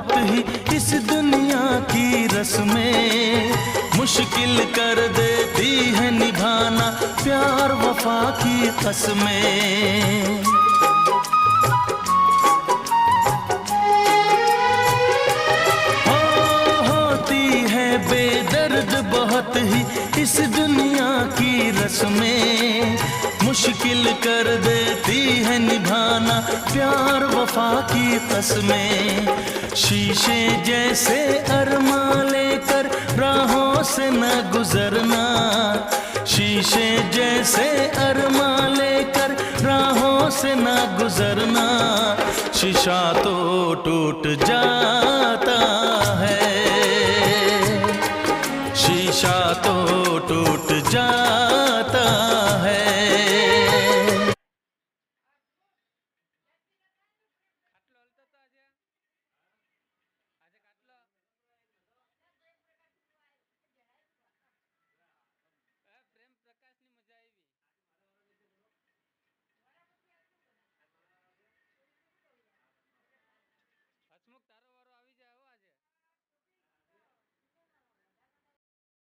बहुत ही इस दुनिया की रस्में, मुश्किल कर देती है निभाना प्यार वफा की कसमें। होती है बेदर्द बहुत ही इस दुनिया की रस्में, मुश्किल कर देती है निभाना प्यार वफा की कसमें। शीशे जैसे अरमा लेकर राहों से न गुजरना, शीशे जैसे अरमा लेकर राहों से न गुजरना। शीशा तो टूट जा